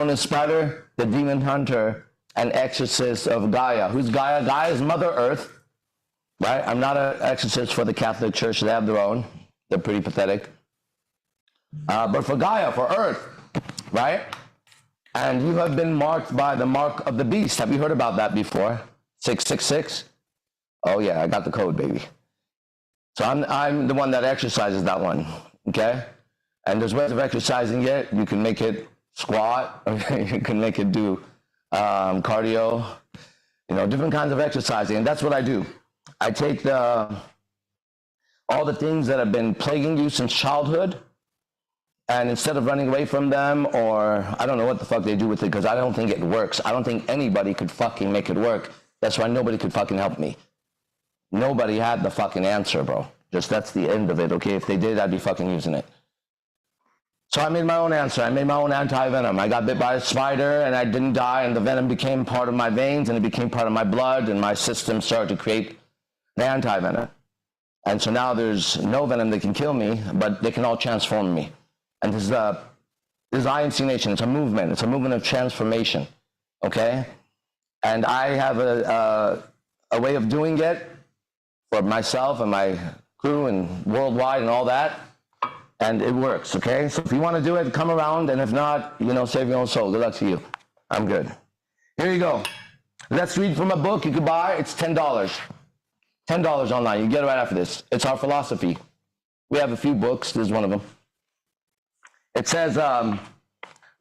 known as Spider, the demon hunter, and exorcist of Gaia. Who's Gaia? Gaia is Mother Earth, right? I'm not an exorcist for the Catholic Church. They have their own. They're pretty pathetic. But for Gaia, for Earth, right? And you have been marked by the mark of the beast. Have you heard about that before? 666? Oh yeah, I got the code, baby. So I'm the one that exercises that one, okay? And there's ways of exercising it. You can make it squat, you can make it do cardio, different kinds of exercising. And that's what I do. I take all the things that have been plaguing you since childhood, and instead of running away from them, or I don't know what the fuck they do with it, because I don't think it works. I don't think anybody could fucking make it work. That's why nobody could fucking help me. Nobody had the fucking answer, bro. That's the end of it, okay? If they did, I'd be fucking using it. So I made my own answer. I made my own anti-venom. I got bit by a spider and I didn't die, and the venom became part of my veins and it became part of my blood, and my system started to create the anti-venom. And so now there's no venom that can kill me, but they can all transform me. And this is IMC Nation. It's a movement. It's a movement of transformation, okay? And I have a way of doing it for myself and my crew and worldwide and all that. And it works, okay? So if you want to do it, come around. And if not, save your own soul. Good luck to you. I'm good. Here you go. Let's read from a book you could buy. It's $10. $10 online. You get it right after this. It's our philosophy. We have a few books. This is one of them. It says,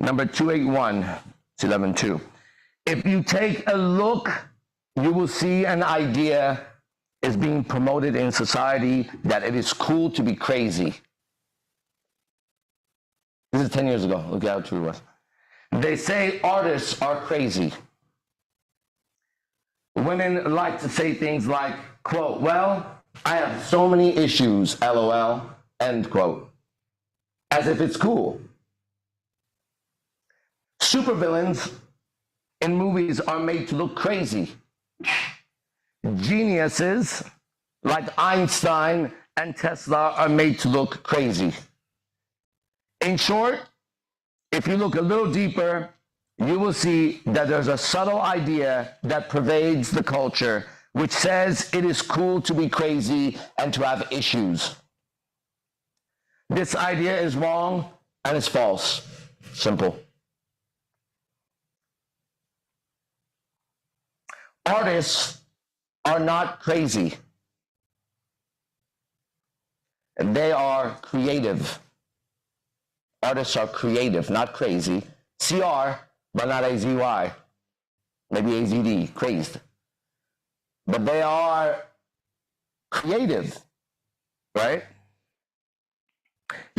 number 281, it's 11.2. If you take a look, you will see an idea is being promoted in society that it is cool to be crazy. This is 10 years ago. Look at how true it was. They say artists are crazy. Women like to say things like, quote, well, I have so many issues, LOL, end quote. As if it's cool. Supervillains in movies are made to look crazy. Geniuses like Einstein and Tesla are made to look crazy. In short, if you look a little deeper, you will see that there's a subtle idea that pervades the culture, which says it is cool to be crazy and to have issues. This idea is wrong and it's false. Simple. Artists are not crazy. They are creative. Artists are creative, not crazy. CR, but not AZY. Maybe AZD, crazed. But they are creative, right?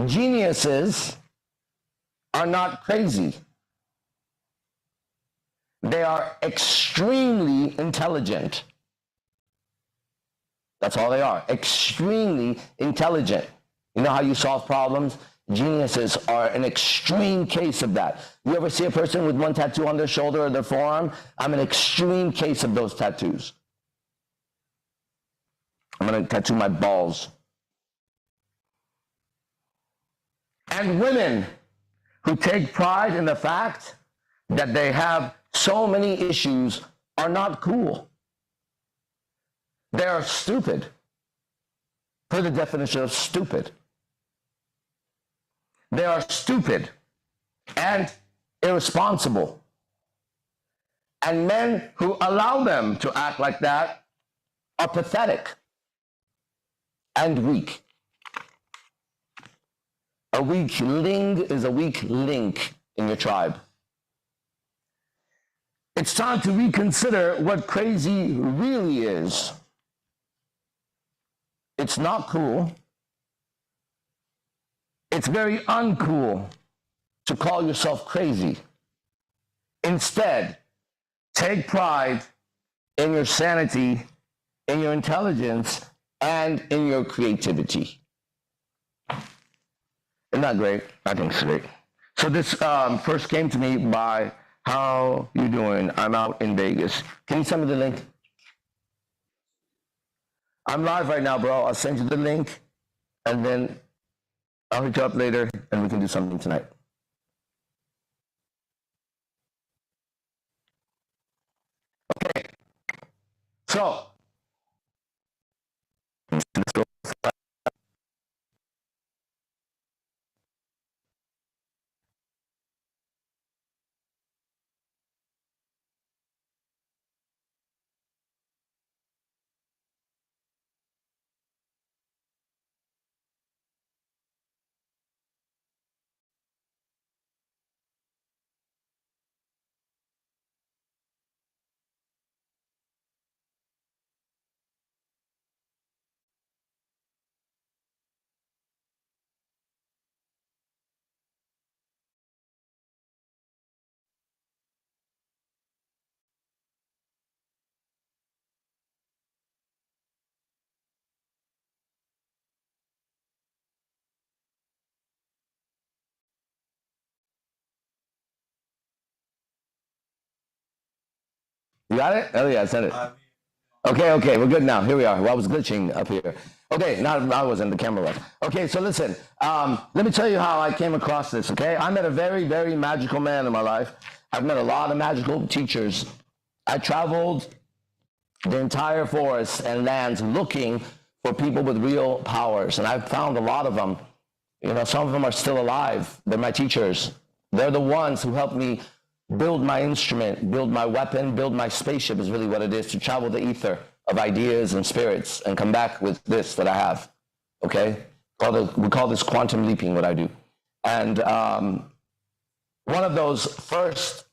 Geniuses are not crazy. They are extremely intelligent. That's all they are, extremely intelligent. You know how you solve problems? Geniuses are an extreme case of that. You ever see a person with one tattoo on their shoulder or their forearm? I'm an extreme case of those tattoos. I'm going to tattoo my balls. And women who take pride in the fact that they have so many issues are not cool. They are stupid. Per the definition of stupid. They are stupid and irresponsible. And men who allow them to act like that are pathetic and weak. A weakling is a weak link in your tribe. It's time to reconsider what crazy really is. It's not cool. It's very uncool to call yourself crazy. Instead, take pride in your sanity, in your intelligence, and in your creativity. Isn't that great? I think it's great. So this first came to me by, how you doing? I'm out in Vegas. Can you send me the link? I'm live right now, bro. I'll send you the link, and then I'll hit you up later, and we can do something tonight. So, you got it? Oh yeah, I sent it. Okay, we're good now. Here we are. Well, I was glitching up here. Okay, now I wasn't, the camera was. Okay, so listen, let me tell you how I came across this, okay? I met a very, very magical man in my life. I've met a lot of magical teachers. I traveled the entire forest and lands looking for people with real powers, and I've found a lot of them. You know, some of them are still alive. They're my teachers. They're the ones who helped me build my instrument, build my weapon, build my spaceship is really what it is, to travel the ether of ideas and spirits and come back with this that I have, okay? We call this quantum leaping, what I do. And one of those first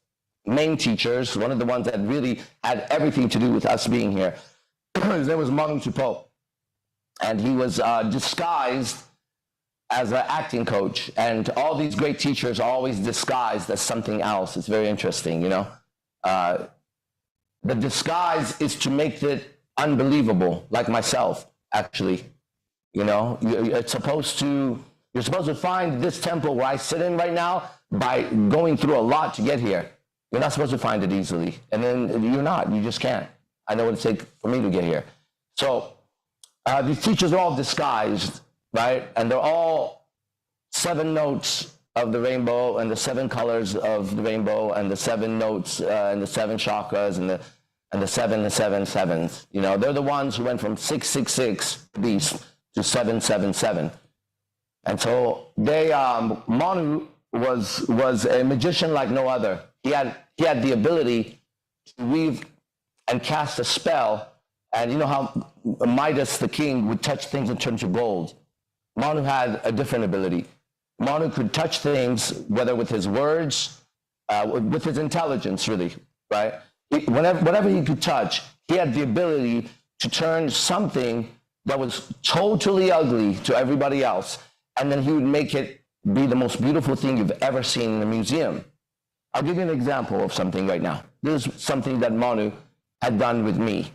main teachers, one of the ones that really had everything to do with us being here, his name was Manu Tupo. And he was disguised as an acting coach, and all these great teachers are always disguised as something else. It's very interesting, you know. The disguise is to make it unbelievable, like myself, actually. You know, you're supposed to find this temple where I sit in right now by going through a lot to get here. You're not supposed to find it easily, and then you just can't. I know what it takes for me to get here. So these teachers are all disguised, right? And they're all 7 notes of the rainbow and the 7 colors of the rainbow and the 7 notes and the 7 chakras and the 7 sevens. You know, they're the ones who went from 666 beast to 777. And so they, Manu was a magician like no other. He had the ability to weave and cast a spell. And you know how Midas, the king, would touch things and turn to gold. Manu had a different ability. Manu could touch things, whether with his words, with his intelligence, really, right? Whatever he could touch, he had the ability to turn something that was totally ugly to everybody else, and then he would make it be the most beautiful thing you've ever seen in a museum. I'll give you an example of something right now. This is something that Manu had done with me.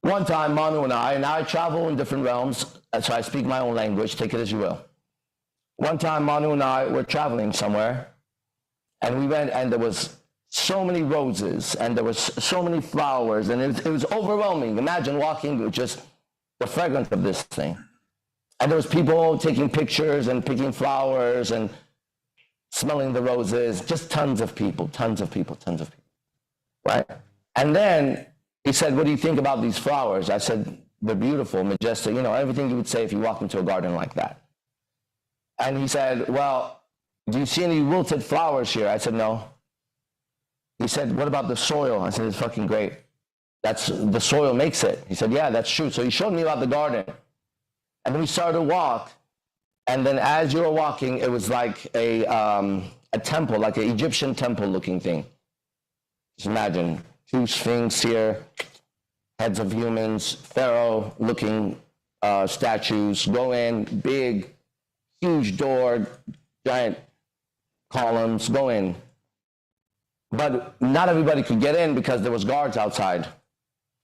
One time, Manu and I travel in different realms, so I speak my own language, take it as you will. One time, Manu and I were traveling somewhere, and we went, and there was so many roses, and there was so many flowers, and it was overwhelming. Imagine walking with just the fragrance of this thing. And there was people taking pictures and picking flowers and smelling the roses, just tons of people, right? And then he said, what do you think about these flowers? I said, they're beautiful, majestic, you know, everything you would say if you walked into a garden like that. And he said, well, do you see any wilted flowers here? I said, no. He said, what about the soil? I said, it's fucking great. The soil makes it. He said, yeah, that's true. So he showed me about the garden. And then we started to walk. And then as you were walking, it was like a temple, like an Egyptian temple looking thing. Just imagine 2 sphinx here, heads of humans, pharaoh looking statues, go in, big, huge door, giant columns, go in. But not everybody could get in because there was guards outside.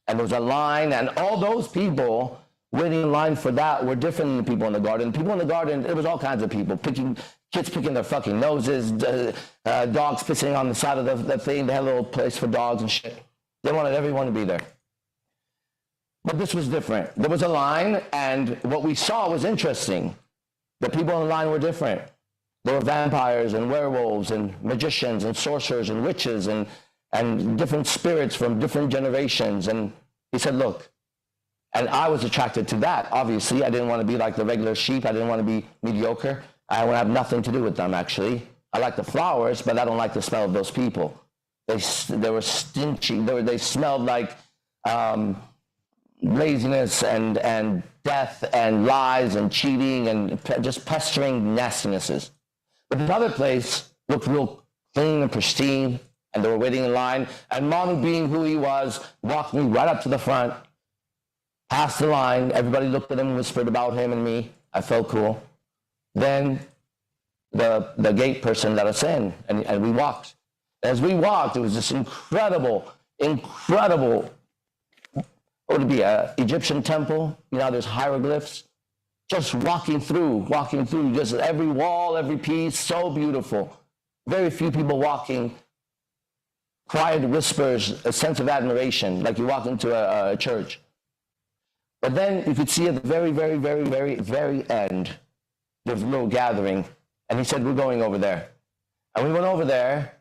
And there was a line, and all those people waiting in line for that were different than the people in the garden. People in the garden, it was all kinds of people, kids picking their fucking noses, dogs pissing on the side of the thing. They had a little place for dogs and shit. They wanted everyone to be there. But this was different. There was a line, and what we saw was interesting. The people in the line were different. There were vampires and werewolves and magicians and sorcerers and witches and different spirits from different generations. And he He said, look, and I was attracted to that, obviously. I didn't want to be like the regular sheep. I didn't want to be mediocre. I want to have nothing to do with them, actually. I like the flowers, but I don't like the smell of those people. They were stingy. They smelled like laziness and death and lies and cheating and just pestering nastinesses. But the other place looked real clean and pristine, and they were waiting in line. And Manu, being who he was, walked me right up to the front, passed the line. Everybody looked at him, whispered about him and me. I felt cool. Then the gate person let us in, and we walked. As we walked, it was this incredible, what would it be, an Egyptian temple? You know, there's hieroglyphs. Just walking through, just every wall, every piece, so beautiful. Very few people walking, quiet whispers, a sense of admiration, like you walk into a church. But then you could see at the very end, there's a little gathering. And he said, we're going over there. And we went over there,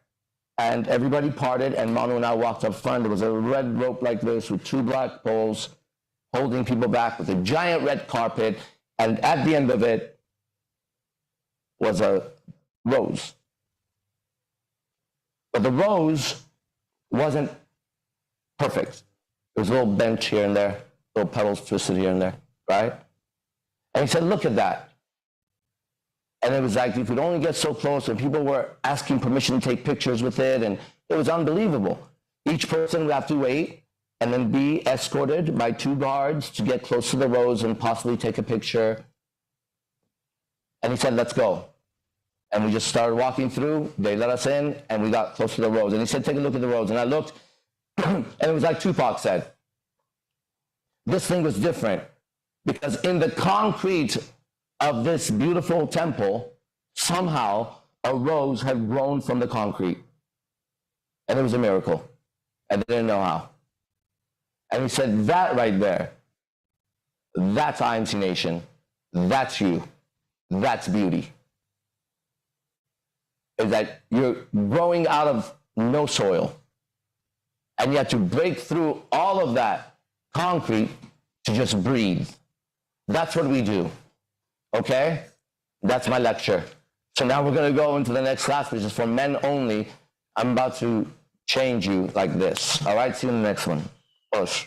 and everybody parted, and Manu and I walked up front. There was a red rope like this with 2 black poles holding people back with a giant red carpet. And at the end of it was a rose. But the rose wasn't perfect. There was a little bench here and there, little petals twisted here and there, right? And he said, look at that. And it was like you could only get so close, and people were asking permission to take pictures with it, and it was unbelievable. Each person would have to wait and then be escorted by 2 guards to get close to the rose and possibly take a picture. And he said, let's go. And we just started walking through. They let us in, and we got close to the rose. And he said, take a look at the rose. And I looked, and it was like Tupac said. This thing was different, because in the concrete of this beautiful temple, somehow a rose had grown from the concrete. And it was a miracle. And they didn't know how. And he said, that right there, that's IMC Nation. That's you. That's beauty. Is that you're growing out of no soil. And you have to break through all of that concrete to just breathe. That's what we do. Okay? That's my lecture. So now we're going to go into the next class, which is for men only. I'm about to change you like this. All right? See you in the next one. Push.